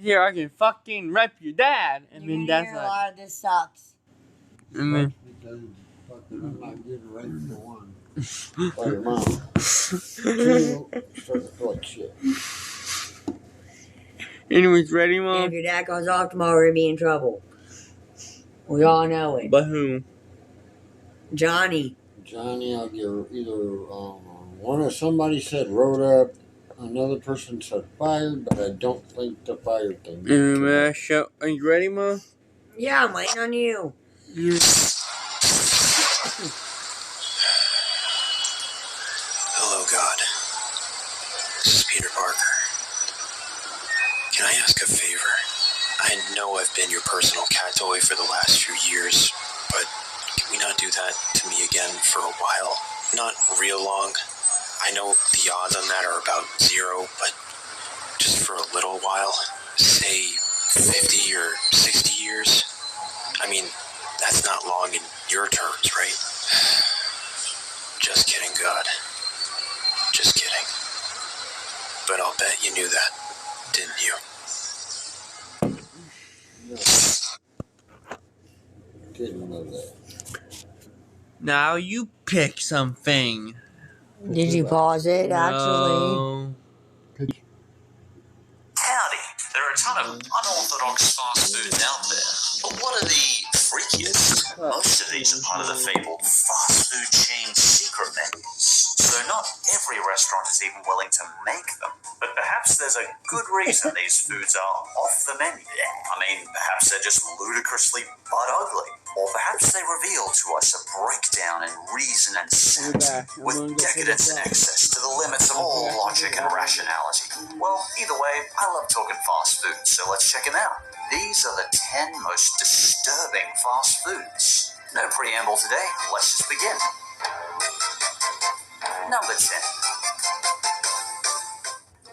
Here, I can fucking rep your dad. And You're then gonna that's hear a like, lot of this sucks. and then, Because fucking I'm not getting raped for one. By your mom. Two, start to feel like shit. anyways, ready, And Mom? if your dad goes off tomorrow, we're gonna be in trouble. We all know it. But who? Johnny. Johnny, I'll get either somebody said wrote up, another person said fired, but I don't think the fired thing. And show. Are you ready, Mom? Yeah, I'm waiting on you. Hello, God. This is Peter Parker. Can I ask a favor? I know I've been your personal cat toy for the last few years, but can we not do that to me again for a while? Not real long. I know the odds on that are about 0, but just for a little while. Say 50 or 60 years. I mean, that's not long in your terms, right? Just kidding, God. Just kidding. But I'll bet you knew that, didn't you? Didn't know that. Now you pick something. Did you pause it, actually? No. Howdy. There are a ton of unorthodox fast foods out there. But what are the freakiest? Most of these are part of the fabled fast food chain secret menus. So not every restaurant is even willing to make them. But perhaps there's a good reason these foods are off the menu. I mean, perhaps they're just ludicrously butt ugly. Or perhaps they reveal to us a breakdown in reason and sense, with decadence and excess to the limits of all logic and rationality. Well, either way, I love talking fast food, so let's check them out. These are the 10 most disturbing fast foods. No preamble today, let's just begin. Number 10.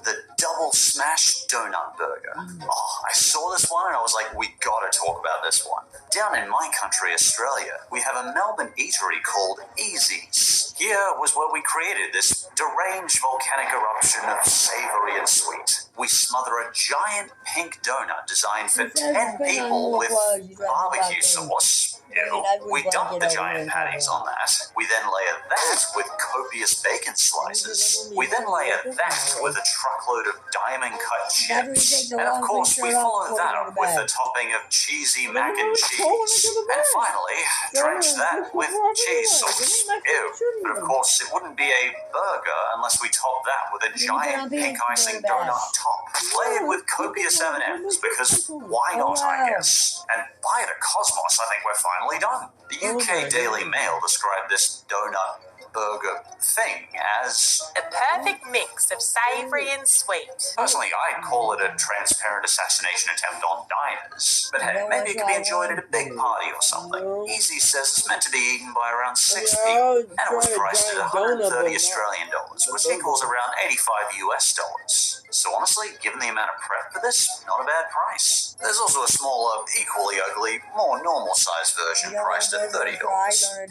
The Double Smash Donut Burger. Oh, I saw this one and I was like, we gotta talk about this one. Down in my country, Australia, we have a Melbourne eatery called Easy's. Here was where we created this deranged volcanic eruption of savory and sweet. We smother a giant pink donut designed for 10 people with barbecue sauce. Ew. We dump the giant patties on that. We then layer that with copious bacon slices. We then layer that with a truckload of diamond-cut chips. And of course, we follow that up with a topping of cheesy mac and cheese. And finally, drench that with cheese sauce. Ew. But of course, it wouldn't be a burger unless we top that with a giant pink icing donut top, layered with copious M&Ms, because why not, I guess? And by the cosmos, I think we're finally done. The UK Daily Mail described this donut burger thing as a perfect mix of savoury and sweet. Personally, I'd call it a transparent assassination attempt on diners. But hey, maybe it could be enjoyed at a big party or something. Easy says it's meant to be eaten by around 6 people, and it was priced at 130 Australian dollars, which equals around 85 US dollars. So honestly, given the amount of prep for this, not a bad price. There's also a smaller, equally ugly, more normal-sized version priced at $30.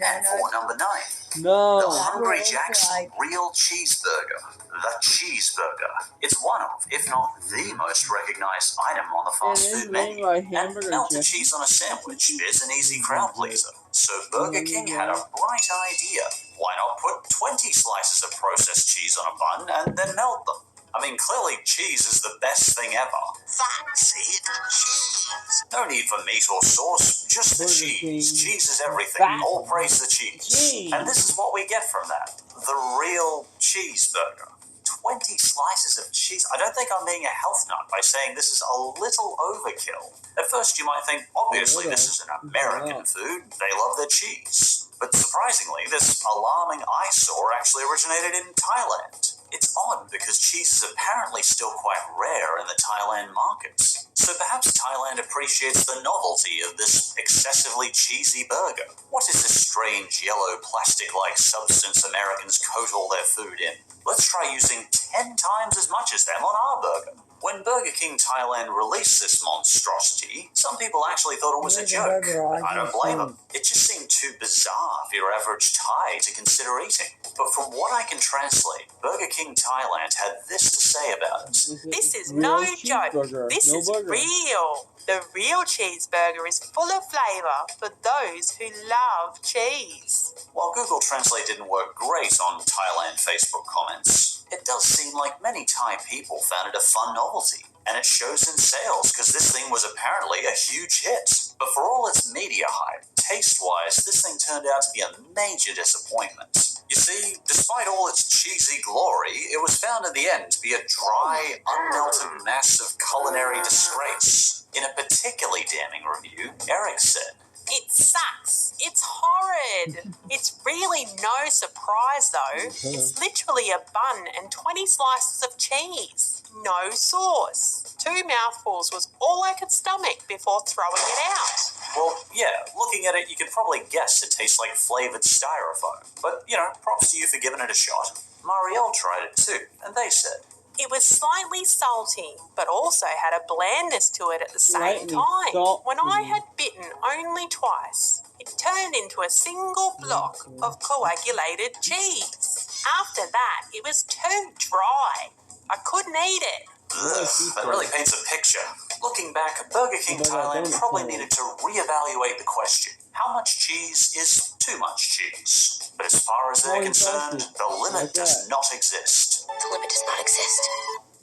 And for number 9, the Hungry Jack's Real Cheeseburger. The Cheeseburger. It's one of, if not the most recognized item on the fast food menu. And melted cheese on a sandwich is an easy crowd pleaser. So Burger King had a bright idea. Why not put 20 slices of processed cheese on a bun and then melt them? I mean, clearly cheese is the best thing ever. That's it, cheese. No need for meat or sauce, just the cheese. Cheese is everything. All praise the cheese. And this is what we get from that. The real cheeseburger. 20 slices of cheese. I don't think I'm being a health nut by saying this is a little overkill. At first you might think, obviously this is an American food. They love their cheese. But surprisingly, this alarming eyesore actually originated in Thailand. It's odd because cheese is apparently still quite rare in the Thailand markets. So perhaps Thailand appreciates the novelty of this excessively cheesy burger. What is this strange yellow plastic-like substance Americans coat all their food in? Let's try using 10 times as much as them on our burger. When Burger King Thailand released this monstrosity, some people actually thought it was a joke. I don't blame them. It just seemed too bizarre for your average Thai to consider eating. But from what I can translate, Burger King Thailand had this to say about it. This is Real no joke. cheeseburger, This no is burger. real. The real cheeseburger is full of flavour for those who love cheese. While Google Translate didn't work great on Thailand Facebook comments, it does seem like many Thai people found it a fun novelty. And it shows in sales because this thing was apparently a huge hit. But for all its media hype, taste-wise, this thing turned out to be a major disappointment. You see, despite all its cheesy glory, it was found in the end to be a dry, unmelted mass of culinary disgrace. In a particularly damning review, Eric said, It sucks. It's horrid. It's really no surprise though. It's literally a bun and 20 slices of cheese. No sauce. 2 mouthfuls was all I could stomach before throwing it out. well, yeah, looking at it, you could probably guess it tastes like flavored styrofoam. But, props to you for giving it a shot. Marielle tried it too, and they said, It was slightly salty, but also had a blandness to it at the same Slightly time. salty. When I had bitten only twice, it turned into a single block of coagulated cheese. After that, it was too dry. I couldn't eat it. ugh, that really paints a picture. Looking back, Burger King Thailand probably needed to reevaluate the question. How much cheese is too much cheese? But as far as they're concerned, the limit does not exist. The limit does not exist.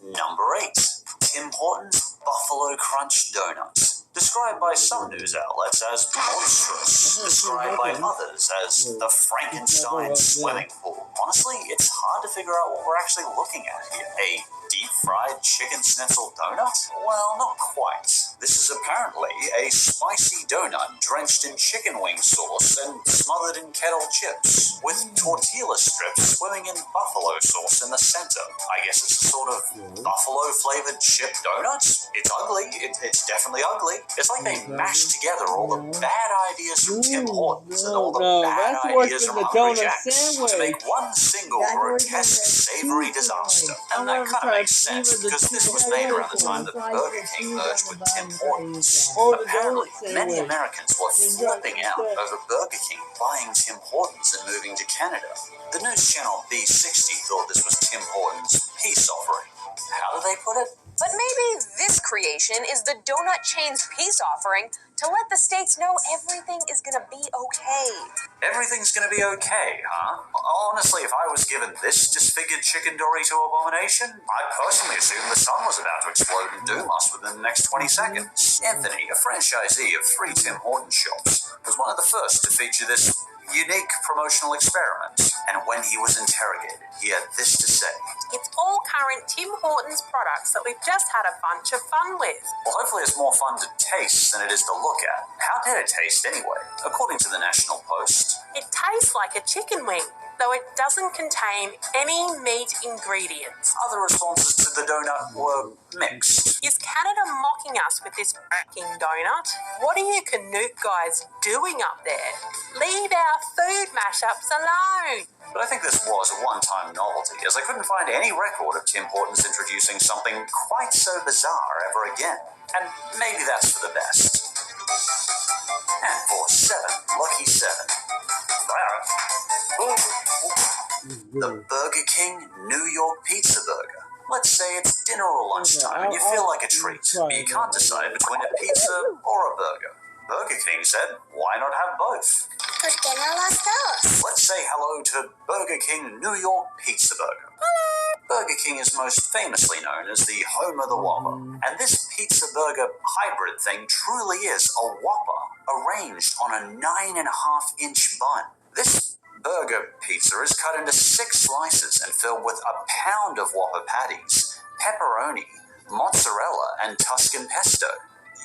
Number 8. Tim Hortons Buffalo Crunch Donuts. Described by some news outlets as monstrous, described by others as the Frankenstein swimming pool. Honestly, it's hard to figure out what we're actually looking at here. A deep-fried chicken schnitzel donut? Well, not quite. This is apparently a spicy donut drenched in chicken wing sauce and smothered in kettle chips, with tortilla strips swimming in buffalo sauce in the center. I guess it's a sort of buffalo-flavored chip donut? It's ugly. It's definitely ugly. It's like they mashed together all the bad ideas from Tim Hortons and all the bad that's worse ideas than from the Hungry donut Jack's to sandwich. make one single That's worse than grotesque, the savory cheese disaster. sandwich. And that I've kind of never makes tried sense either the because this was cheese made around the sandwich time that or Burger the King cheese merged on with the Tim bun Hortons. Or the Apparently, donut many sandwich. Americans were The flipping donut out sandwich. over Burger King buying Tim Hortons and moving to Canada. The news channel B60 thought this was Tim Hortons' peace offering. How do they put it? But maybe this creation is the donut chain's peace offering to let the states know everything is going to be okay. Everything's gonna be okay, huh? Honestly, if I was given this disfigured chicken Dorito abomination, I'd personally assume the sun was about to explode and doom us within the next 20 seconds. Anthony, a franchisee of 3 Tim Hortons shops, was one of the first to feature this unique promotional experiment. And when he was interrogated, he had this to say. It's all current Tim Hortons products that we've just had a bunch of fun with. Well, hopefully it's more fun to taste than it is to look at. How did it taste anyway? According to the National Post, It tastes like a chicken wing, though it doesn't contain any meat ingredients. other responses to the donut were mixed. Is Canada mocking us with this f***ing donut? What are you Canute guys doing up there? Leave our food mashups alone. But I think this was a one-time novelty, as I couldn't find any record of Tim Hortons introducing something quite so bizarre ever again. And maybe that's for the best. And for 7, lucky 7. The Burger King New York Pizza Burger. Let's say it's dinner or lunchtime and you feel like a treat, but you can't decide between a pizza or a burger. Burger King said, why not have both? ¿Por qué no los dos? Let's say hello to Burger King New York Pizza Burger. Burger King is most famously known as the home of the Whopper, and this pizza burger hybrid thing truly is a Whopper arranged on a 9.5-inch bun. This burger pizza is cut into 6 slices and filled with a pound of Whopper patties, pepperoni, mozzarella, and Tuscan pesto.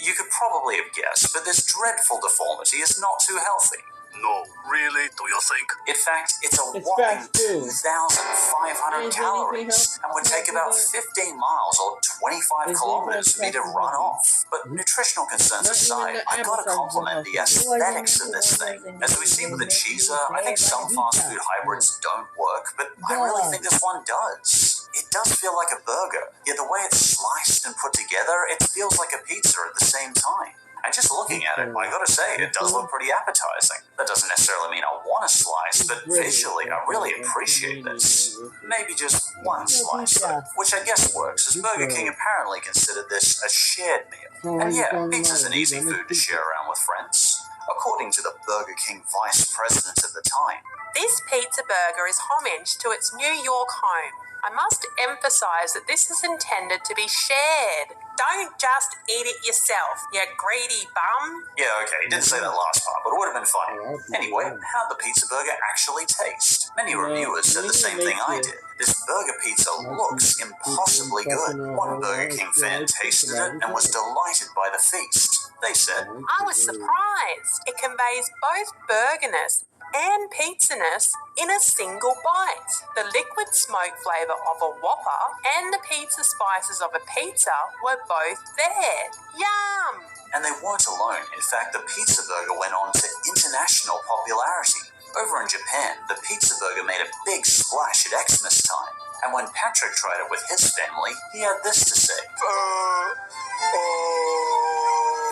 You could probably have guessed, but this dreadful deformity is not too healthy. No, really? Do you think? In fact, it's a It's whopping fast food. 2,500 calories and would take about 15 miles or 25 Is kilometers for me to anything run healthy? off. But nutritional concerns Not even aside, the I've got to appetizers compliment the are aesthetics of this thing. As we've seen with the cheeser, I think some fast food hybrids don't work, but I really think this one does. it does feel like a burger, yet the way it's sliced and put together, it feels like a pizza at the same time. And just looking at it, I gotta say, it does look pretty appetizing. That doesn't necessarily mean I want a slice, but visually, I really appreciate this. Maybe just one slice, though, which I guess works, as Burger King apparently considered this a shared meal. And yeah, pizza's an easy food to share around with friends, according to the Burger King vice president at the time. This pizza burger is homage to its New York home. I must emphasise that this is intended to be shared. Don't just eat it yourself, you greedy bum. Yeah, okay, he didn't say that last part, but it would have been funny. Anyway, how'd the pizza burger actually taste? Many reviewers said the same thing I did. This burger pizza looks impossibly good. One Burger King fan tasted it and was delighted by the feast. They said, I was surprised. It conveys both burgerness and pizzaness in a single bite. The liquid smoke flavour of a Whopper and the pizza spices of a pizza were both there. Yum! And they weren't alone. In fact, the pizza burger went on to international popularity. Over in Japan, the pizza burger made a big splash at Xmas time. And when Patrick tried it with his family, he had this to say.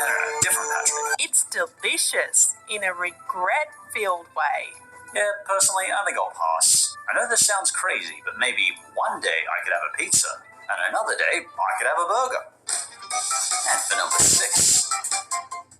No, different Patrick. It's delicious in a regret-filled way. Yeah, personally, I think I'll pass. I know this sounds crazy, but maybe one day I could have a pizza, and another day I could have a burger. And for number 6,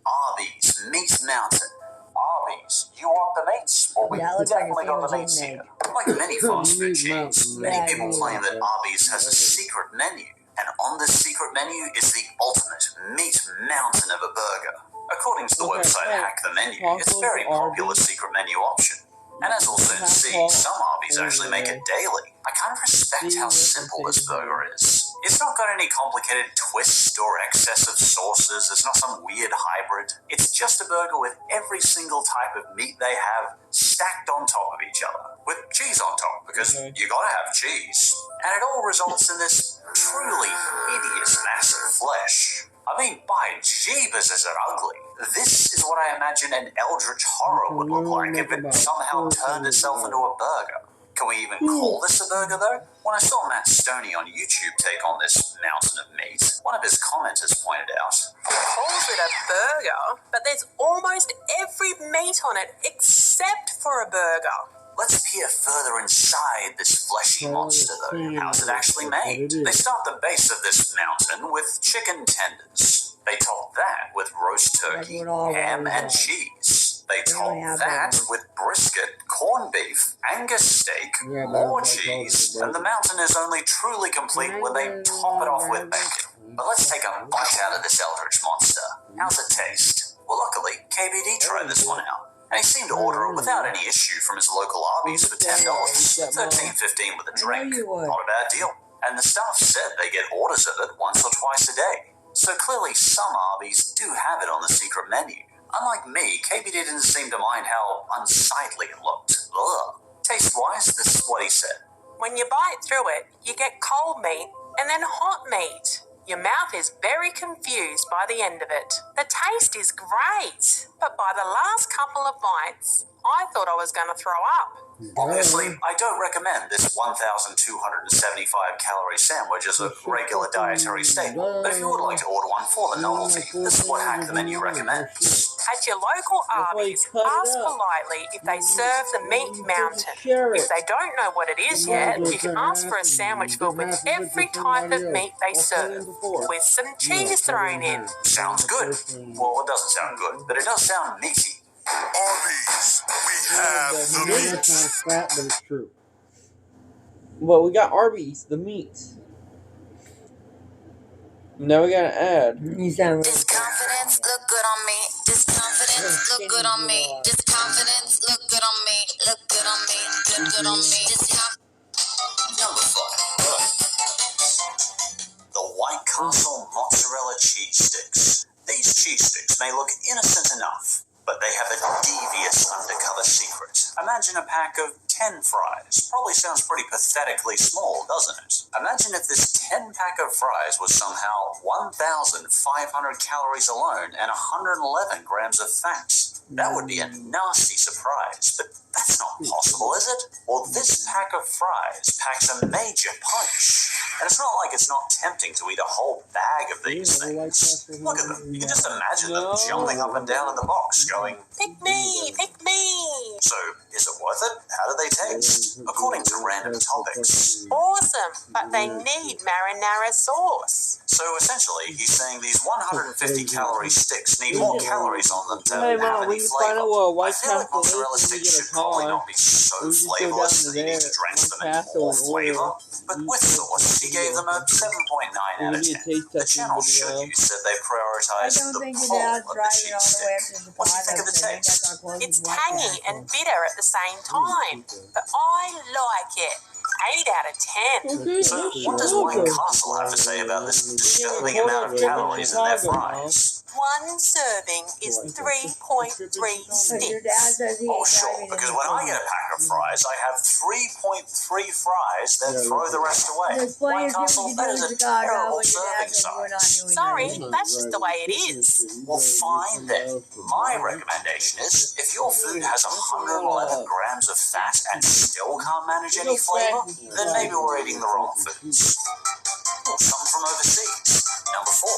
Arby's Meat Mountain. Arby's, you want the meats? Well, we That looks like a definitely got the sandwich meats in here. Like many fast food chains, many Yeah, people yeah, claim that yeah. Arby's has a secret menu, and on this secret menu is the ultimate meat mountain of a burger. According to the website Hack the Menu, it's a very popular secret menu option. And as we'll soon see, some Arby's actually make it daily. I kind of respect how simple this burger is. It's not got any complicated twists or excessive sauces. It's not some weird hybrid. It's just a burger with every single type of meat they have stacked on top of each other, with cheese on top, because you gotta have cheese. And it all results in this truly hideous mass of flesh. I mean, by jeebus, is it ugly. This is what I imagine an eldritch horror would look like if it somehow turned itself into a burger. Can we even call this a burger, though? When I saw Matt Stoney on YouTube take on this mountain of meat, one of his commenters pointed out, He calls it a burger, but there's almost every meat on it except for a burger. let's peer further inside this fleshy monster, though. How's it actually made? They start the base of this mountain with chicken tenders. They top that with roast turkey, ham, and cheese. They top that with brisket, corned beef, Angus steak, more cheese, and the mountain is only truly complete when they top it off with bacon. But let's take a bite out of this eldritch monster. How's it taste? Well, luckily, KBD tried this one out, and he seemed to order it without any issue from his local Arby's for $10, $13.15 with a drink. Not a bad deal. And the staff said they get orders of it once or twice a day. So clearly some Arby's do have it on the secret menu. Unlike me, KBD didn't seem to mind how unsightly it looked. Ugh. Taste-wise, this is what he said. When you bite through it, you get cold meat and then hot meat. Your mouth is very confused by the end of it. The taste is great, but by the last couple of bites, I thought I was going to throw up. Obviously, I don't recommend this 1,275 calorie sandwich as a regular dietary staple, but if you would like to order one for the novelty, this is what Hack the Menu recommends. At your local Arby's, ask politely if they serve the meat mountain. If they don't know what it is yet, you can ask for a sandwich filled with every type of meat they serve, with some cheese thrown in. Sounds good. Well, it doesn't sound good, but it does sound meaty. Arby's, we have the That's meat. not fat, but it's true. Well, we got Arby's, the meat. Now we got an ad. You sound This confidence look good on me. This confidence look good on me. This confidence look good on me. Look good on me. Good on me. This Number 5. The White Castle mozzarella cheese sticks. These cheese sticks may look innocent enough, but they have a devious undercover secret. Imagine a pack of 10 fries. Probably sounds pretty pathetically small, doesn't it? Imagine if this 10-pack of fries was somehow 1,500 calories alone and 111 grams of fat. That would be a nasty surprise, but that's not possible, is it? Well, this pack of fries packs a major punch. And it's not like it's not tempting to eat a whole bag of these things. Look at them. You can just imagine them jumping up and down in the box, going, Pick me, pick me. so, is it worth it? How do they taste? According to Random Topics. Awesome, but they need marinara sauce. So essentially, he's saying these 150-calorie sticks need more calories on them to Hey, have Mom, any we can find out flavor. what I White feel like Castle is mozzarella when we sticks get a should probably car. not be so We just go flavorless down that you need to to drench them White in Castle more and flavor. order. But with sauce, he gave them a 7.9 out of 10. The channel Should You said they I prioritized don't the think pull your dad's of the driving cheese all the way up stick. to the What do you think of the They taste? got close It's to White tangy Castle. and bitter at the same time, but I like it. 8 out of 10. So, what does White Castle have to say about this disturbing amount of calories in their fries? One serving is 3.3 But your sticks. dad says he Oh, ain't sure, driving because in when the I get a pack of fries, I have 3.3 fries, then throw the rest away. There's plenty White of Castle, people that in is a Chicago terrible when your dad serving says we're not size. doing Sorry, that. that's just the way it is. Well, fine then. My recommendation is, if your food has 111 grams of fat and still can't manage any flavor, then maybe we're eating the wrong foods. Or some from overseas. Number 4.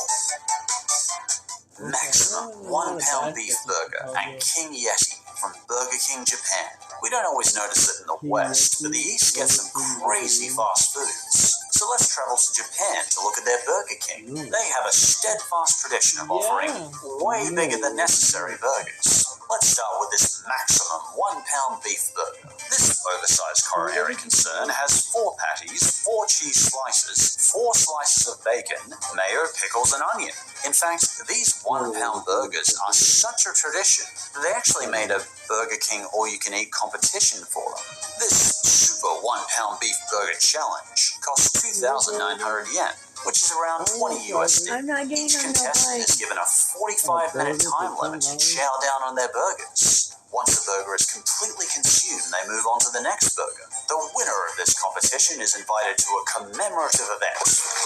Maximum 1-pound beef burger and King Yeti from Burger King Japan. We don't always notice it in the West, but the East gets some crazy fast foods. So let's travel to Japan to look at their Burger King. They have a steadfast tradition of offering way bigger than necessary burgers. Let's start with this maximum 1-pound beef burger. This oversized coronary concern has 4 patties, 4 cheese slices, 4 slices of bacon, mayo, pickles, and onion. In fact, these 1-pound burgers are such a tradition that they actually made a Burger King all-you-can-eat competition for them. This super 1-pound beef burger challenge costs 2,900 yen, which is around 20 USD. I'm not getting Each on no contestant plane. is given a 45-minute time limit to chow down on their burgers. Once the burger is completely consumed, they move on to the next burger. The winner of this competition is invited to a commemorative event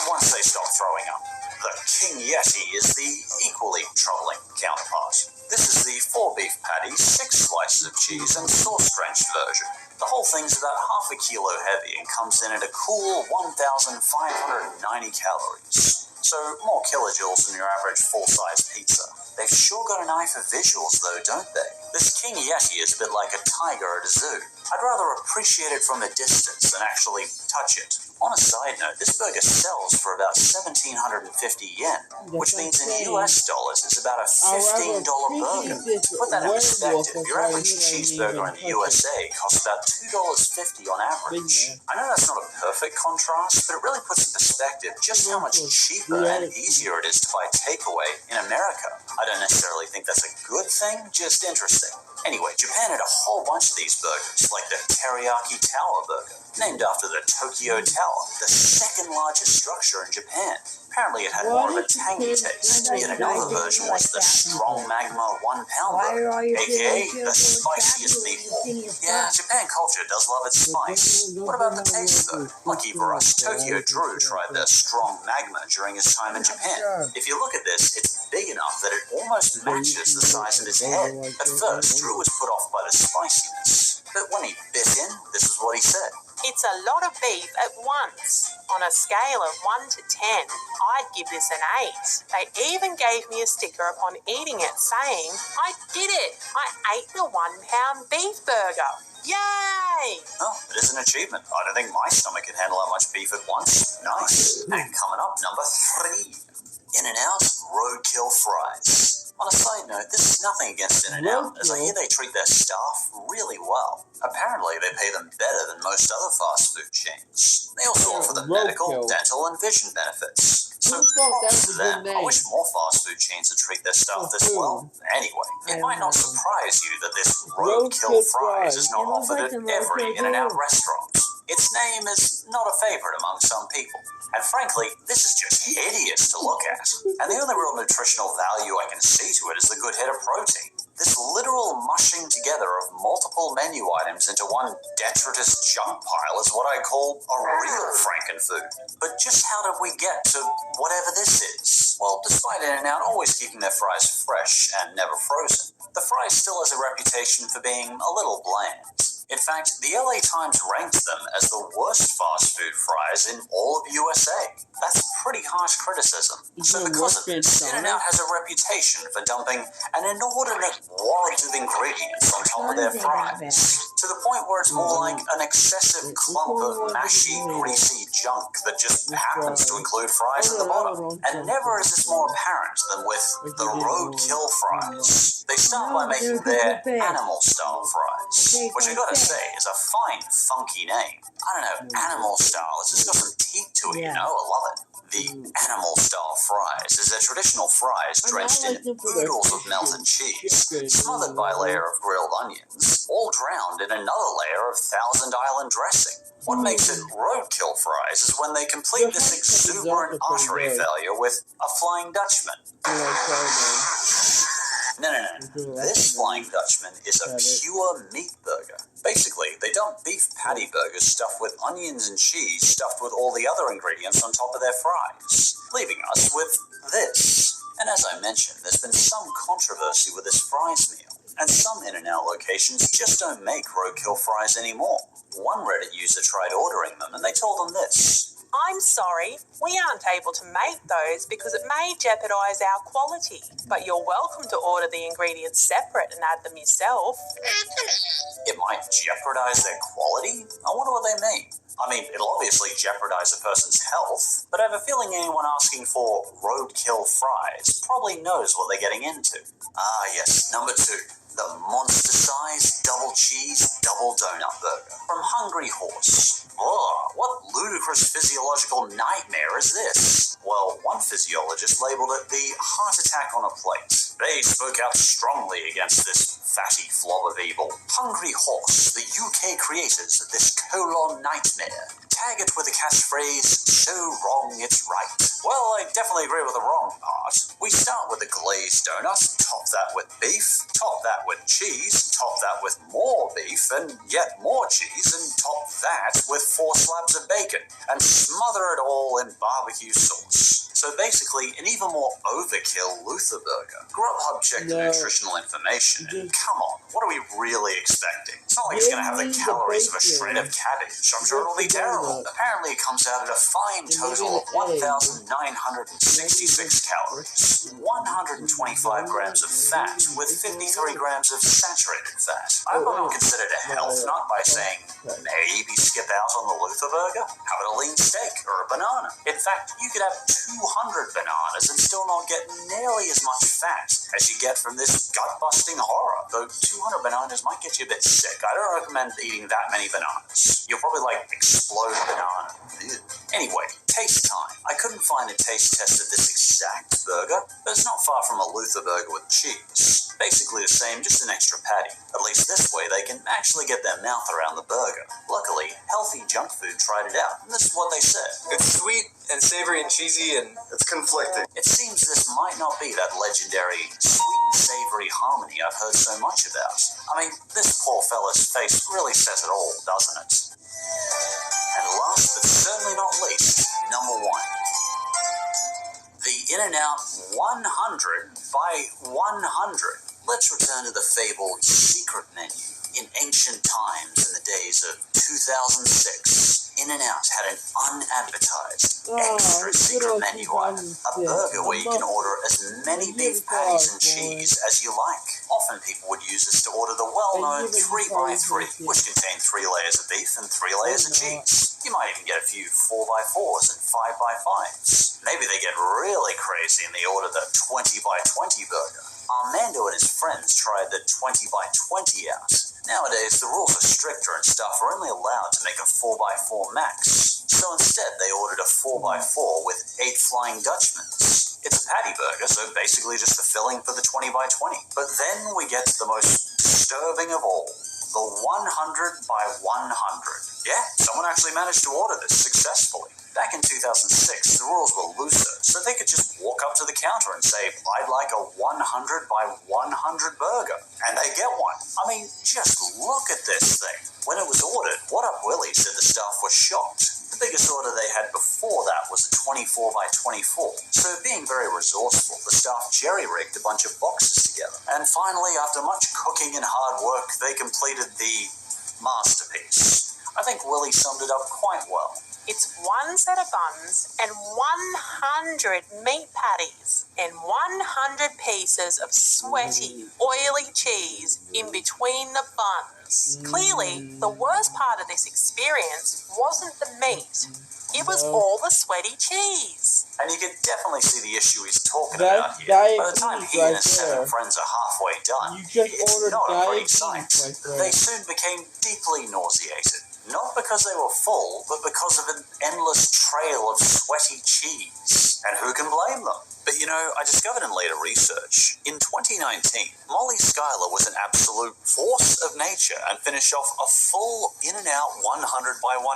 once they stop throwing up. The King Yeti is the equally troubling counterpart. This is the 4 beef patties, 6 slices of cheese, and sauce-drenched version. The whole thing's about half a kilo heavy and comes in at a cool 1,590 calories. So more kilojoules than your average full-size pizza. They've sure got an eye for visuals though, don't they? This King Yeti is a bit like a tiger at a zoo. I'd rather appreciate it from a distance than actually touch it. On a side note, this burger sells for about 1,750 yen, which means in US dollars it's about a $15 burger. To put that in perspective, your average cheeseburger in the USA costs about $2.50 on average. I know that's not a perfect contrast, but it really puts in perspective just how much cheaper and easier it is to buy takeaway in America. I don't necessarily think that's a good thing, just interesting. Anyway, Japan had a whole bunch of these burgers, like the Teriyaki Tower burger, named after the Tokyo Tower, the second largest structure in Japan. Apparently it had more of a tangy taste. Yet another version was the Strong Magma 1-pound burger, aka the spiciest meatball. Yeah, Japan culture does love its spice. What about the taste though? Lucky for us, Tokyo Drew tried the Strong Magma during his time in Japan. If you look at this, it's big enough that it almost matches the size of his head. At first, Drew was put off by the spiciness, but when he bit in, this is what he said. It's a lot of beef at once. On a scale of 1 to 10, I'd give this an 8. They even gave me a sticker upon eating it saying, I did it! I ate the 1-pound beef burger. Yay! Oh, it is an achievement. I don't think my stomach can handle that much beef at once. Nice. And coming up, number 3. In-N-Out Roadkill Fries. On a side note, this is nothing against In-N-Out, as I hear they treat their staff really well. Apparently, they pay them better than most other fast food chains. They also offer them medical, dental, and vision benefits. So props to them. I wish more fast food chains would treat their staff this well. Anyway, it might not surprise you that this Roadkill Fries is not offered at every In-N-Out restaurant. Its name is not a favorite among some people. And frankly, this is just hideous to look at. And the only real nutritional value I can see to it is the good hit of protein. This literal mushing together of multiple menu items into one detritus junk pile is what I call a real frankenfood. But just how did we get to whatever this is? Well, despite In-N-Out always keeping their fries fresh and never frozen, the fry still has a reputation for being a little bland. In fact, the LA Times ranked them as the worst fast food fries in all of USA. That's pretty harsh criticism. So because of this, In-N-Out has a reputation for dumping an inordinate wad of ingredients on top of their fries, to the point where it's more like an excessive clump of mashy, greasy junk that just happens to include fries at the bottom. And never is this more apparent than with the roadkill fries. They start by making their animal-style fries, which I gotta say is a fine, funky name. I don't know, animal style, it's just got some teeth to it, you know, I love it. The animal style fries is their traditional fries drenched in oodles of melted cheese, smothered by a layer of grilled onions, all drowned in another layer of Thousand Island dressing. What makes it roadkill fries is when they complete this exuberant artery failure with a Flying Dutchman. No. This Flying Dutchman is a pure meat burger. Basically, they dump beef patty burgers stuffed with onions and cheese stuffed with all the other ingredients on top of their fries, leaving us with this. And as I mentioned, there's been some controversy with this fries meal, and some In-N-Out locations just don't make roadkill fries anymore. One Reddit user tried ordering them, and they told them this. I'm sorry, we aren't able to make those because it may jeopardise our quality. But you're welcome to order the ingredients separate and add them yourself. It might jeopardise their quality? I wonder what they mean. I mean, it'll obviously jeopardise a person's health, but I have a feeling anyone asking for roadkill fries probably knows what they're getting into. Ah, yes, number 2. The monster-sized double cheese double donut burger from Hungry Horse. Ugh, what ludicrous physiological nightmare is this? Well, one physiologist labeled it the heart attack on a plate. They spoke out strongly against this fatty flob of evil. Hungry Horse, the UK creators of this colon nightmare, tag it with a catchphrase, so wrong it's right. Well, I definitely agree with the wrong part. We start with a glazed donut, top that with beef, top that with cheese, top that with more beef, and yet more cheese, and top that with 4 slabs of bacon, and smother it all in barbecue sauce. So basically, an even more overkill Luther burger. Grubhub checked the nutritional information, and come on, what are we really expecting? It's not like it's going to have the calories of a shred of cabbage. I'm sure it'll be terrible. Apparently, it comes out at a fine total of 1,966 calories, 125 grams of fat, with 53 grams of saturated fat. I hope I'm not considered a health nut by saying maybe skip out on the Luther burger. Have it a lean steak or a banana. In fact, you could have 200 bananas and still not get nearly as much fat as you get from this gut-busting horror. Though 200 bananas might get you a bit sick. I don't recommend eating that many bananas. You'll probably explode banana. Ew. Anyway, taste time. I couldn't find a taste test of this exact burger, but it's not far from a Luther burger with cheese. Basically the same, just an extra patty. At least this way they can actually get their mouth around the burger. Luckily, Healthy Junk Food tried it out, and this is what they said. It's sweet and savory and cheesy, and it's conflicting. It seems this might not be that legendary sweet and savory harmony I've heard so much about. I mean, this poor fella's face really says it all, doesn't it? And last but certainly not least, number 1. The In-N-Out 100 by 100. Let's return to the fabled secret menu. In ancient times, in the days of 2006, In-N-Out had an unadvertised, extra secret menu item, a burger where you can order as many beef patties and cheese as you like. Often people would use this to order the well-known 3x3, which contained 3 layers of beef and 3 layers of cheese. You might even get a few 4x4s and 5x5s. Maybe they get really crazy and they order the 20x20 burger. Armando and his friends tried the 20x20 out. Nowadays, the rules are stricter and staff are only allowed to make a 4x4 max. So instead, they ordered a 4x4 with 8 Flying Dutchmans. It's a patty burger, so basically just the filling for the 20x20. But then we get to the most disturbing of all, the 100 by 100. Yeah, someone actually managed to order this successfully. Back in 2006, the rules were looser, so they could just walk up to the counter and say, I'd like a 100 by 100 burger. And they get one. I mean, just look at this thing. When it was ordered, What Up Willie said the staff were shocked. The biggest order they had before that was a 24 by 24. So being very resourceful, the staff jerry-rigged a bunch of boxes together. And finally, after much cooking and hard work, they completed the masterpiece. I think Willie summed it up quite well. It's one set of buns and 100 meat patties and 100 pieces of sweaty, oily cheese in between the buns. Clearly, the worst part of this experience wasn't the meat. It was all the sweaty cheese. And you can definitely see the issue he's talking about here. By the time he and his 7 friends are halfway done, it's not a pretty sight. They soon became deeply nauseated. Not because they were full, but because of an endless trail of sweaty cheese. And who can blame them? But you know, I discovered in later research, in 2019, Molly Schuyler was an absolute force of nature and finished off a full in-and-out 100 by 100,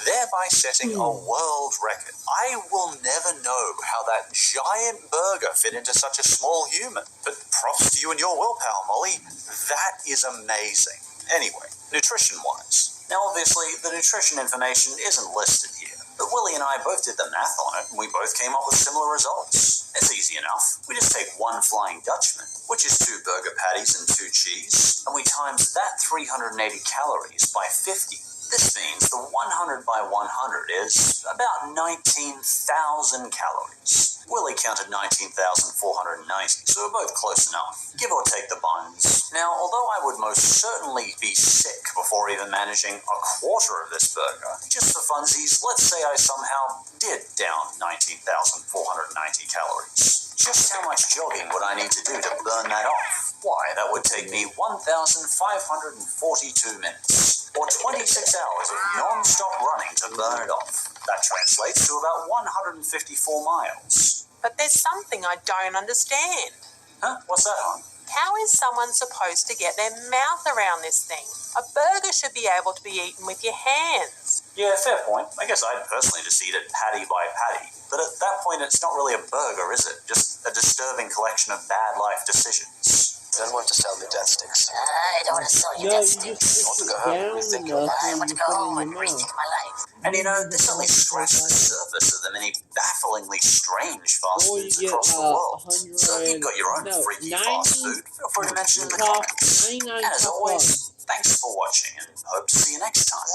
thereby setting a world record. I will never know how that giant burger fit into such a small human. But props to you and your willpower, Molly. That is amazing. Anyway, nutrition-wise. Now, obviously, the nutrition information isn't listed here, but Willie and I both did the math on it, and we both came up with similar results. It's easy enough. We just take 1 Flying Dutchman, which is 2 burger patties and 2 cheese, and we times that 380 calories by 50. This means the 100 by 100 is about 19,000 calories. Willie counted 19,490, so we're both close enough. Give or take the buns. Now, although I would most certainly be sick before even managing a quarter of this burger, just for funsies, let's say I somehow did down 19,490 calories. Just how much jogging would I need to do to burn that off? Why, that would take me 1,542 minutes, or 26 hours of non-stop running to burn it off. That translates to about 154 miles. But there's something I don't understand. Huh? What's that, hon? How is someone supposed to get their mouth around this thing? A burger should be able to be eaten with your hands. Yeah, fair point. I guess I'd personally just eat it patty by patty. But at that point, it's not really a burger, is it? Just a disturbing collection of bad life decisions. Doesn't want to sell me death sticks. I don't want to sell you death sticks. I want to go home and rethink your life. I want to go home and rethink my life. And you know, this only scratched the surface of the many bafflingly strange fast foods across the world. So if you've got your own freaky fast food, feel free to mention it in the comments. And as always, thanks for watching and hope to see you next time.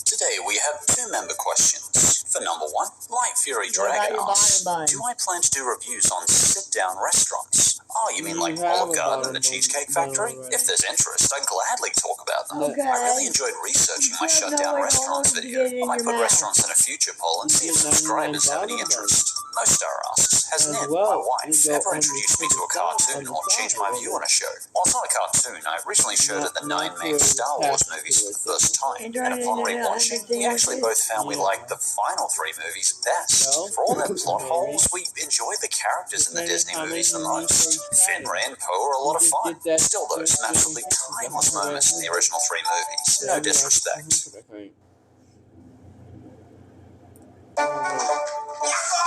Today we have 2 member questions. For number 1, Light Fury Dragon asks, do I plan to do reviews on sit-down restaurants? Oh, you mean like Olive Garden and the Cheesecake Factory? If there's interest, I'd gladly talk about them. I really enjoyed researching my shutdown restaurants video. I might put restaurants in a future poll and see if subscribers have any interest. Mostar asks, has Ned, my wife, ever introduced me to a cartoon or changed my view on a show? While it's not a cartoon, I recently showed her the 9 main Star Wars movies for the first time, and upon rewatching, we actually both found we liked the final 3 movies best. For all their plot holes, we enjoyed the characters in the Disney movies the most. Finn, Rey, and Poe are a lot of fun. Still, though, some absolutely timeless moments in the original 3 movies. No disrespect.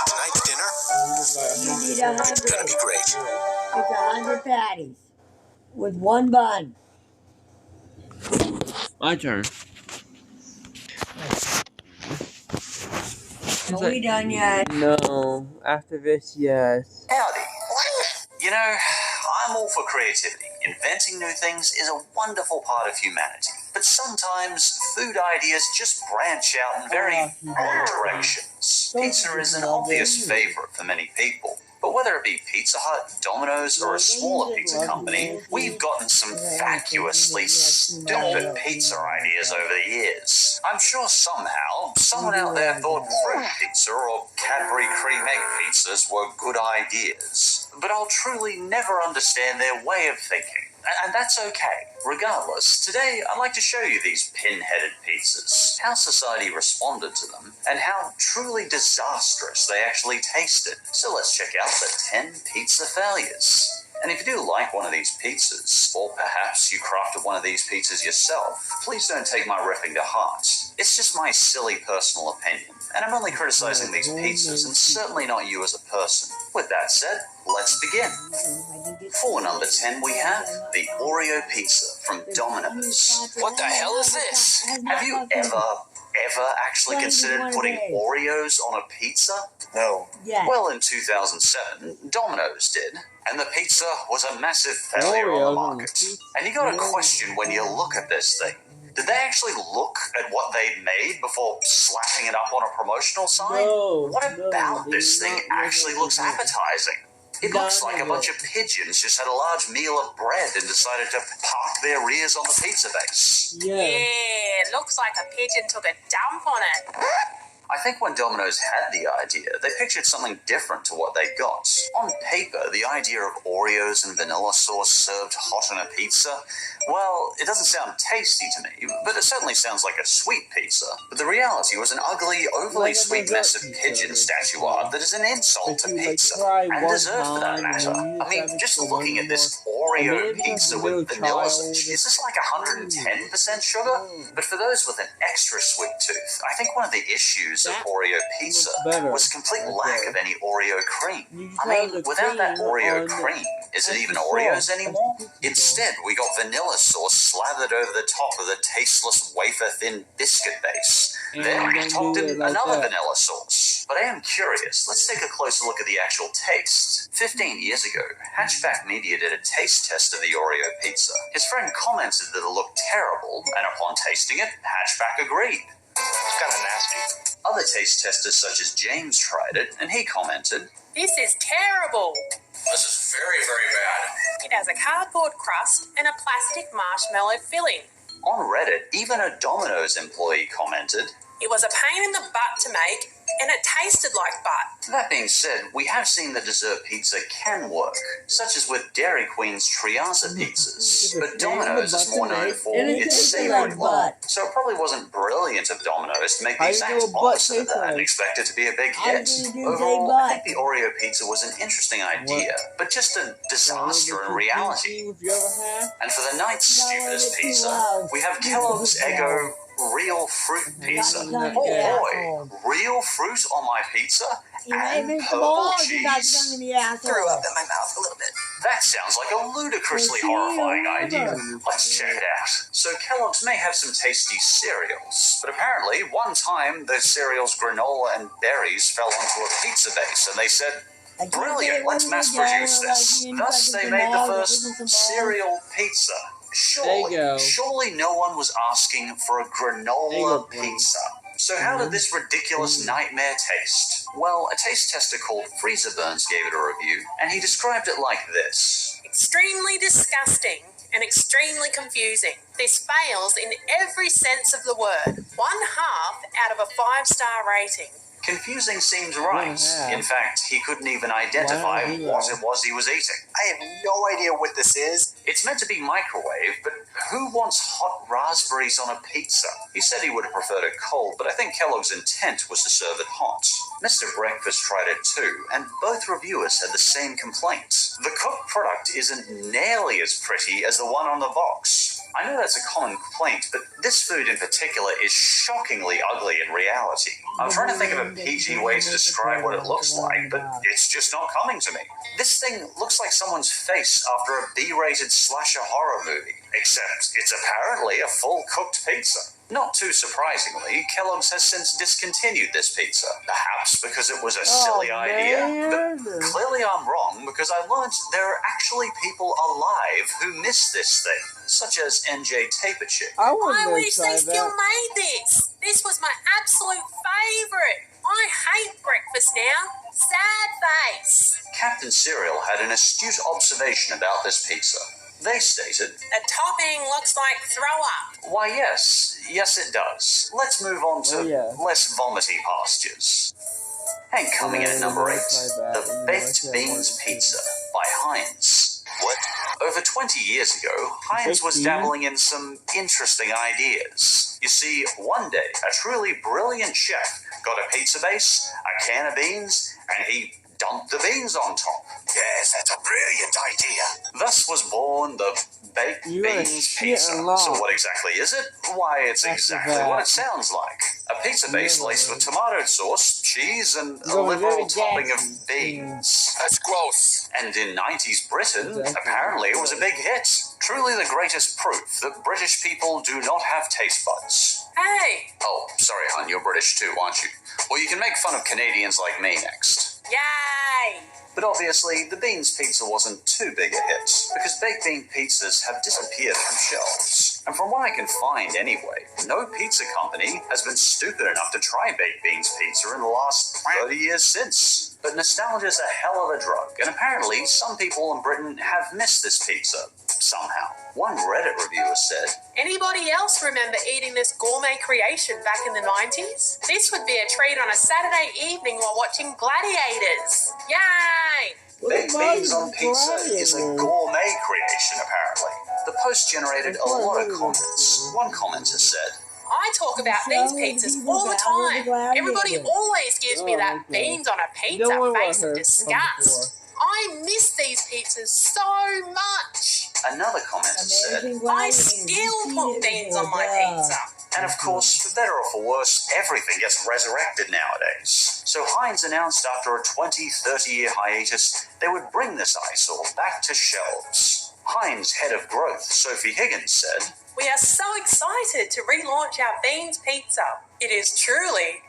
Tonight's dinner You need 100. is gonna be great. It's 100 patties with 1 bun. My turn. Are we done yet? No. After this, yes. Howdy. You know, I'm all for creativity. Inventing new things is a wonderful part of humanity. But sometimes food ideas just branch out in very odd directions. Pizza is an obvious favorite for many people. But whether it be Pizza Hut, Domino's, or a smaller pizza company, we've gotten some vacuously stupid pizza ideas over the years. I'm sure somehow, someone out there thought fruit pizza or Cadbury cream egg pizzas were good ideas. But I'll truly never understand their way of thinking. And that's okay. Regardless, today I'd like to show you these pin-headed pizzas, how society responded to them, and how truly disastrous they actually tasted. So let's check out the 10 pizza failures. And if you do like one of these pizzas, or perhaps you crafted one of these pizzas yourself, please don't take my riffing to heart. It's just my silly personal opinion, and I'm only criticizing these pizzas and certainly not you as a person. With that said, let's begin. For number 10, we have the Oreo pizza from Domino's. What the hell is this? Have you ever actually considered putting Oreos on a pizza? No. Yes. Well, in 2007, Domino's did, and the pizza was a massive failure on the market. And you gotta question when you look at this thing. Did they actually look at what they'd made before slapping it up on a promotional sign? What about this thing actually looks appetizing? It looks like a bunch of pigeons just had a large meal of bread and decided to park their rears on the pizza base. Yeah, looks like a pigeon took a dump on it. I think when Domino's had the idea, they pictured something different to what they got. On paper, the idea of Oreos and vanilla sauce served hot on a pizza, well, it doesn't sound tasty to me, but it certainly sounds like a sweet pizza. But the reality was an ugly, overly sweet mess of pigeon statue art that is an insult to pizza, and dessert for that matter. I mean, just looking at this Oreo pizza with vanilla sauce, is this like 110% sugar? But for those with an extra sweet tooth, I think one of the issues of Oreo pizza was complete lack of any Oreo cream. I mean, without that Oreo cream, is it even Oreos anymore? Instead, we got vanilla sauce slathered over the top of the tasteless wafer-thin biscuit base. Then we topped in another vanilla sauce. But I am curious, let's take a closer look at the actual taste. 15 years ago, Hatchback Media did a taste test of the Oreo pizza. His friend commented that it looked terrible, and upon tasting it, Hatchback agreed. It's kind of nasty. Other taste testers such as James tried it, and he commented, This is terrible. This is very, very bad. It has a cardboard crust and a plastic marshmallow filling. On Reddit, even a Domino's employee commented, It was a pain in the butt to make, and it tasted like butt. That being said, we have seen the dessert pizza can work, such as with Dairy Queen's Triaza pizzas. But Domino's is more known for its savory look, so it probably wasn't brilliant of Domino's to make the exact opposite of that and expect it to be a big hit. Overall, I think the Oreo pizza was an interesting idea, but just a disaster in reality. And for the night's stupidest pizza, we have Kellogg's Eggo Real Fruit Pizza. Oh boy, real fruit on my pizza and purple cheese. Threw up in my mouth a little bit. That sounds like a ludicrously horrifying idea. Let's check it out. So Kellogg's may have some tasty cereals, but apparently one time those cereals, granola and berries, fell onto a pizza base and they said, brilliant, let's mass produce this. Thus they made the first cereal pizza. Surely no one was asking for a granola pizza. So how did this ridiculous nightmare taste? Well, a taste tester called Freezer Burns gave it a review, and he described it like this. Extremely disgusting and extremely confusing. This fails in every sense of the word. 1/2 out of a 5-star rating. Confusing seems right. In fact, he couldn't even identify what it was he was eating. I have no idea what this is. It's meant to be microwave, but who wants hot raspberries on a pizza? He said he would have preferred it cold, but I think Kellogg's intent was to serve it hot. Mr. Breakfast tried it too, and both reviewers had the same complaint. The cooked product isn't nearly as pretty as the one on the box. I know that's a common complaint, but this food in particular is shockingly ugly in reality. I'm trying to think of a PG way to describe what it looks like, but it's just not coming to me. This thing looks like someone's face after a B-rated slasher horror movie, except it's apparently a full-cooked pizza. Not too surprisingly, Kellogg's has since discontinued this pizza. Perhaps because it was a silly idea, but clearly I'm wrong because I learned there are actually people alive who miss this thing, such as NJ Taperchick. I wish they still made this. This was my absolute favourite. I hate breakfast now. Sad face. Captain Cereal had an astute observation about this pizza. They stated, The topping looks like throw up. why yes it does. Let's move on to less vomity pastures. And coming in at number 8, the Baked Beans Pizza by Heinz. What? Over 20 years ago, Heinz was dabbling in some interesting ideas. You see, one day, a truly brilliant chef got a pizza base, a can of beans, and he dump the beans on top. Yes, that's a brilliant idea. Thus was born the baked You're gonna beans shit pizza. a lot. So what exactly is it? Why, it's That's exactly bad. what it sounds like. A pizza base Yeah. laced with tomato sauce, cheese, and a You're liberal very topping of gassy. beans. That's gross. And in 90s Britain, Exactly. apparently it was a big hit. Truly the greatest proof that British people do not have taste buds. Hey, Oh, sorry, hon, you're British too, aren't you? Well, you can make fun of Canadians like me next. yay! But obviously, the beans pizza wasn't too big a hit, because baked bean pizzas have disappeared from shelves. And from what I can find anyway, no pizza company has been stupid enough to try baked beans pizza in the last 30 years since. But nostalgia's a hell of a drug, and apparently some people in Britain have missed this pizza, somehow. One Reddit reviewer said, Anybody else remember eating this gourmet creation back in the 90s? This would be a treat on a Saturday evening while watching Gladiators. Yay! baked beans on pizza is a gourmet creation, apparently. The post generated a lot of comments. One commenter said, I talk about these pizzas all the time. Everybody always gives me that beans on a pizza face of disgust. I miss these pizzas so much. another commenter said, I still put beans on my pizza. and of course, for better or for worse, everything gets resurrected nowadays. So Heinz announced after a 20-30 year hiatus, they would bring this eyesore back to shelves. Heinz head of growth, Sophie Higgins, said, We are so excited to relaunch our beans pizza. It is truly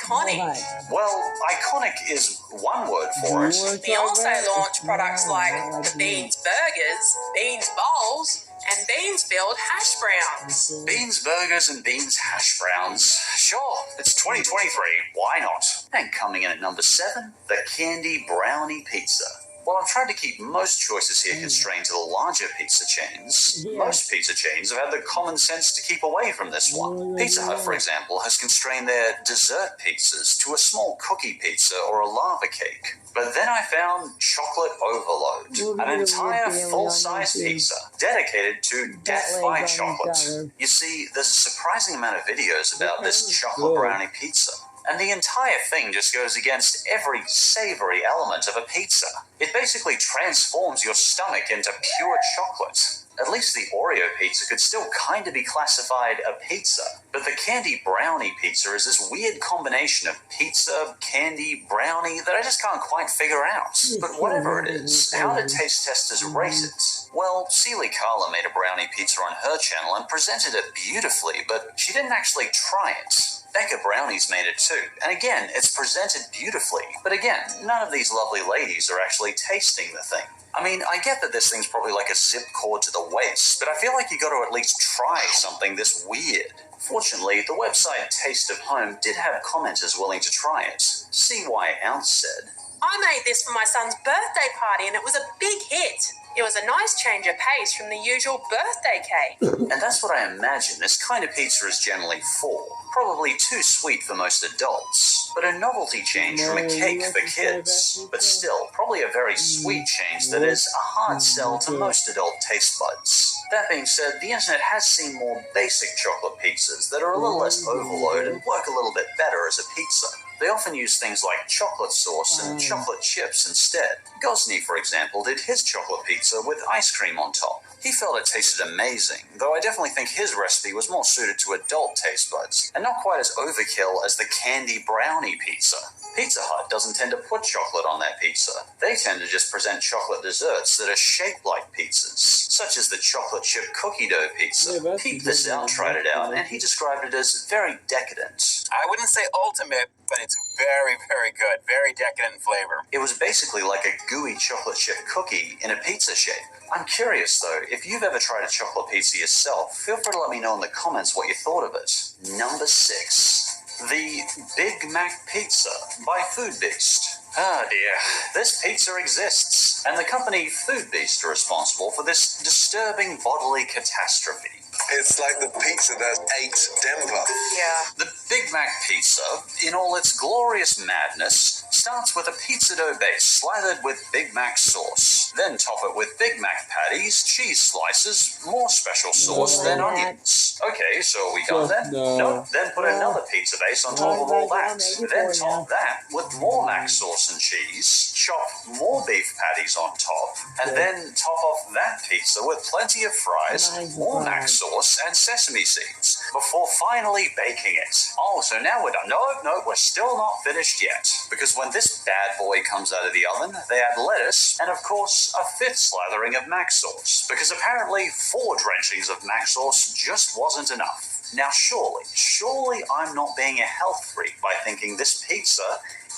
iconic. well, iconic is one word for it. We also launch products like the Beans Burgers, Beans Bowls, and Beans Filled Hash Browns. Beans burgers and beans hash browns. Sure, it's 2023, why not? And coming in at number 7, the Candy Brownie Pizza. While I've tried to keep most choices here constrained to the larger pizza chains, most pizza chains have had the common sense to keep away from this one. Pizza Hut, for example, has constrained their dessert pizzas to a small cookie pizza or a lava cake. But then I found Chocolate Overload, an entire full-size pizza dedicated to death by chocolate. You see, there's a surprising amount of videos about this chocolate brownie pizza. And the entire thing just goes against every savory element of a pizza. It basically transforms your stomach into pure chocolate. At least the Oreo pizza could still kind of be classified a pizza. But the Candy Brownie pizza is this weird combination of pizza, candy, brownie that I just can't quite figure out. But whatever it is, how did taste testers rate it? Well, Celie Carla made a brownie pizza on her channel and presented it beautifully, but she didn't actually try it. Becca Brownies made it too, and again, it's presented beautifully. But again, none of these lovely ladies are actually tasting the thing. I mean, I get that this thing's probably like a zip cord to the waist, but I feel like you got to at least try something this weird. Fortunately, the website Taste of Home did have commenters willing to try it. CY Ounce said, I made this for my son's birthday party and it was a big hit. It was a nice change of pace from the usual birthday cake. and that's what I imagine this kind of pizza is generally for. Probably too sweet for most adults, but a novelty change from a cake for kids. But still, probably a very sweet change that is a hard sell to most adult taste buds. That being said, the internet has seen more basic chocolate pizzas that are a little less overload and work a little bit better as a pizza. They often use things like chocolate sauce and chocolate chips instead. Gosney, for example, did his chocolate pizza with ice cream on top. He felt it tasted amazing, though I definitely think his recipe was more suited to adult taste buds, and not quite as overkill as the Candy Brownie pizza. Pizza Hut doesn't tend to put chocolate on their pizza. They tend to just present chocolate desserts that are shaped like pizzas, such as the chocolate chip cookie dough pizza. Peep This Out tried it out, and he described it as very decadent. I wouldn't say ultimate, but it's very, very good. Very decadent in flavor. It was basically like a gooey chocolate chip cookie in a pizza shape. I'm curious though, if you've ever tried a chocolate pizza yourself, feel free to let me know in the comments what you thought of it. Number 6. The Big Mac Pizza by Food Beast. Ah dear, this pizza exists, and the company Food Beast are responsible for this disturbing bodily catastrophe. It's like the pizza that ate Denver. Yeah. The Big Mac Pizza, in all its glorious madness, starts with a pizza dough base slathered with Big Mac sauce. Then top it with Big Mac patties, cheese slices, more special sauce, then onions. Okay, so are we done then? No. Then put another pizza base on top of all that. Then top that with more Mac sauce and cheese. Chop more beef patties on top. And then top off that pizza with plenty of fries, more Mac sauce, and sesame seeds. Before finally baking it. Oh, so now we're done. No, we're still not finished yet. Because when this bad boy comes out of the oven, they add lettuce and, of course, a fifth slathering of Mac sauce. Because apparently 4 drenchings of Mac sauce just wasn't enough. Now, surely I'm not being a health freak by thinking this pizza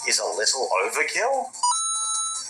is a little overkill?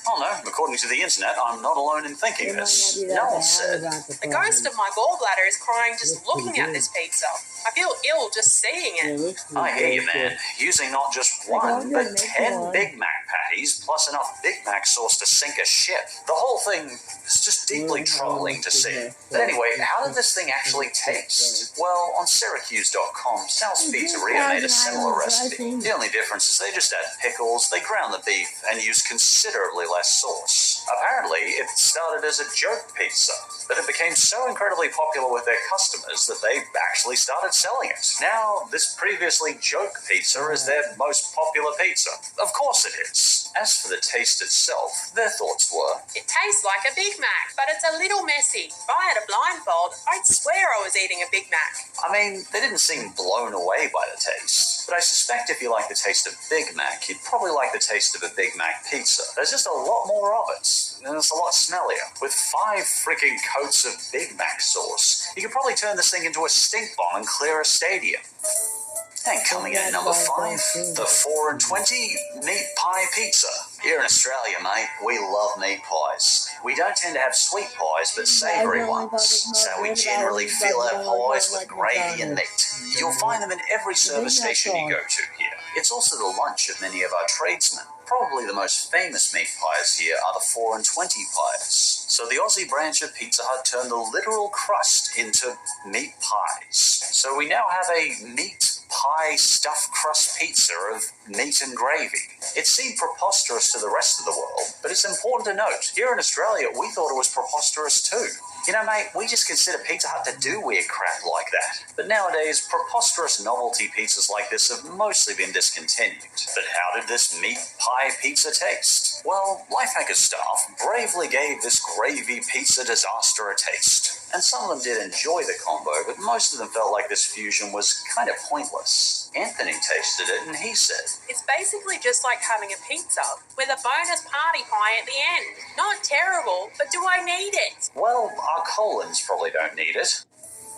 Oh no, according to the internet, I'm not alone in thinking this. Noel said, The ghost of my gallbladder is crying just looking at this pizza. I feel ill just seeing it. I hear you, man. Using not just 1, but 10 Big Mac patties, plus enough Big Mac sauce to sink a ship. The whole thing is just deeply troubling to see. But anyway, how did this thing actually taste? Well, on Syracuse.com, Sal's Pizzeria made a similar recipe. The only difference is they just add pickles, they ground the beef, and use considerably less sauce. Apparently, it started as a joke pizza, but it became so incredibly popular with their customers that they actually started selling it. Now, this previously joke pizza is their most popular pizza. Of course it is. As for the taste itself, their thoughts were, It tastes like a Big Mac, but it's a little messy. If I had a blindfold, I'd swear I was eating a Big Mac. I mean, they didn't seem blown away by the taste, but I suspect if you like the taste of Big Mac, you'd probably like the taste of a Big Mac pizza. There's just a lot more of it, and it's a lot smellier. With 5 freaking coats of Big Mac sauce, you could probably turn this thing into a stink bomb and clear a stadium. And coming in at number 5, the 4 and 20 meat pie pizza. Here in Australia, mate, we love meat pies. We don't tend to have sweet pies, but savoury ones. So we generally fill our pies with gravy and meat. You'll find them in every service station you go to here. It's also the lunch of many of our tradesmen. Probably the most famous meat pies here are the 4 and 20 pies. So the Aussie branch of Pizza Hut turned the literal crust into meat pies. So we now have a meat pie stuffed crust pizza of meat and gravy. It seemed preposterous to the rest of the world, but it's important to note, here in Australia, we thought it was preposterous too. You know, mate, we just consider Pizza Hut to do weird crap like that. But nowadays, preposterous novelty pizzas like this have mostly been discontinued. But how did this meat pie pizza taste? Well, Lifehacker staff bravely gave this gravy pizza disaster a taste. And some of them did enjoy the combo, but most of them felt like this fusion was kind of pointless. Anthony tasted it and he said, It's basically just like having a pizza with a bonus party pie at the end. Not terrible, but do I need it? well, our colons probably don't need it.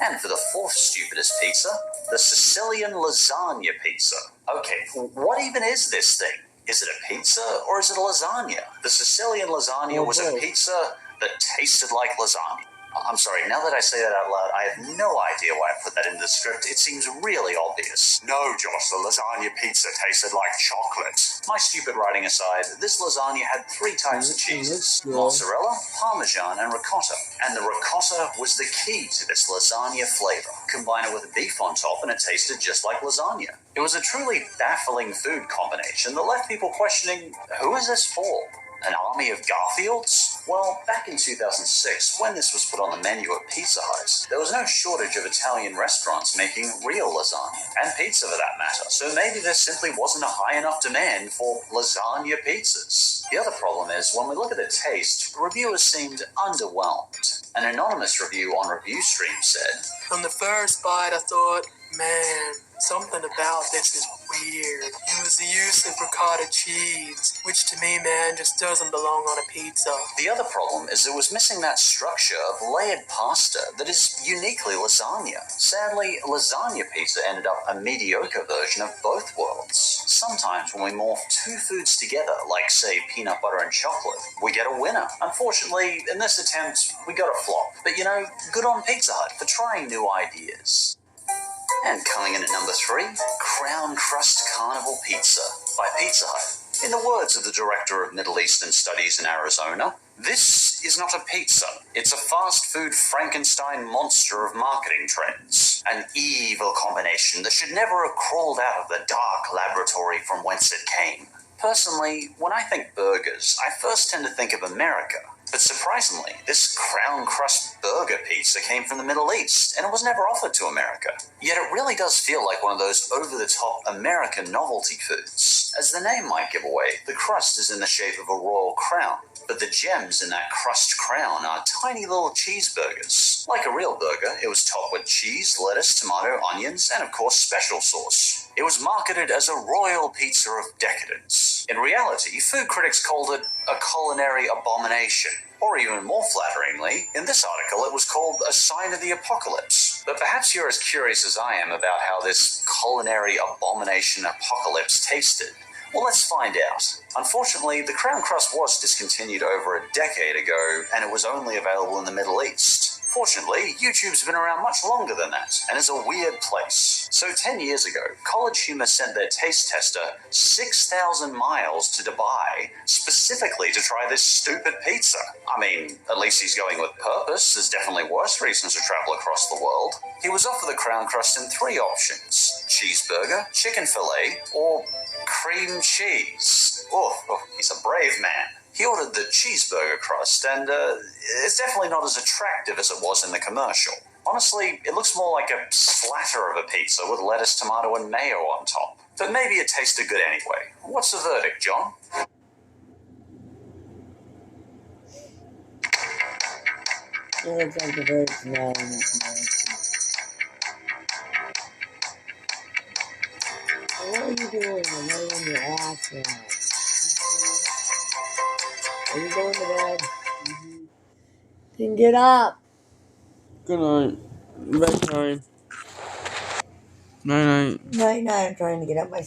And for the 4th stupidest pizza, the Sicilian lasagna pizza. Okay, what even is this thing? Is it a pizza or is it a lasagna? The Sicilian lasagna was a pizza that tasted like lasagna. I'm sorry, now that I say that out loud, I have no idea why I put that into the script. It seems really obvious. No, Josh, the lasagna pizza tasted like chocolate. My stupid writing aside, this lasagna had 3 types of cheeses. Mozzarella, Parmesan, and ricotta. And the ricotta was the key to this lasagna flavor. Combine it with beef on top and it tasted just like lasagna. It was a truly baffling food combination that left people questioning, who is this for? An army of Garfields? Well, back in 2006, when this was put on the menu at Pizza Hut, there was no shortage of Italian restaurants making real lasagna, and pizza for that matter, so maybe there simply wasn't a high enough demand for lasagna pizzas. The other problem is, when we look at the taste, reviewers seemed underwhelmed. An anonymous review on ReviewStream said, From the first bite, I thought, man, something about this is weird. It was the use of ricotta cheese, which to me, man, just doesn't belong on a pizza. The other problem is it was missing that structure of layered pasta that is uniquely lasagna. Sadly, lasagna pizza ended up a mediocre version of both worlds. Sometimes when we morph 2 foods together, like say peanut butter and chocolate, we get a winner. Unfortunately, in this attempt, we got a flop. But you know, good on Pizza Hut for trying new ideas. And coming in at number 3, Crown Crust Carnival Pizza by Pizza Hut. In the words of the director of Middle Eastern Studies in Arizona, this is not a pizza. It's a fast food Frankenstein monster of marketing trends. An evil combination that should never have crawled out of the dark laboratory from whence it came. Personally, when I think burgers, I first tend to think of America. But surprisingly, this crown crust burger pizza came from the Middle East, and it was never offered to America. Yet it really does feel like one of those over-the-top American novelty foods. As the name might give away, the crust is in the shape of a royal crown, but the gems in that crust crown are tiny little cheeseburgers. Like a real burger, it was topped with cheese, lettuce, tomato, onions, and of course special sauce. It was marketed as a royal pizza of decadence. In reality, food critics called it a culinary abomination. Or even more flatteringly, in this article it was called a sign of the apocalypse. But perhaps you're as curious as I am about how this culinary abomination apocalypse tasted. Well, let's find out. Unfortunately, the crown crust was discontinued over a decade ago, and it was only available in the Middle East. Fortunately, YouTube's been around much longer than that, and is a weird place. So 10 years ago, College Humor sent their taste tester 6,000 miles to Dubai, specifically to try this stupid pizza. I mean, at least he's going with purpose. There's definitely worse reasons to travel across the world. He was offered the crown crust in 3 options: cheeseburger, chicken fillet, or cream cheese. Oh, he's a brave man. He ordered the cheeseburger crust, and it's definitely not as attractive as it was in the commercial. Honestly, it looks more like a splatter of a pizza with lettuce, tomato, and mayo on top. But maybe it tasted good anyway. What's the verdict, John? It looks like the bird's no. What are you doing? I'm laying your ass down. Are you going to bed? Then get up. Good night. Bedtime. Night night. Night night. I'm trying to get up myself.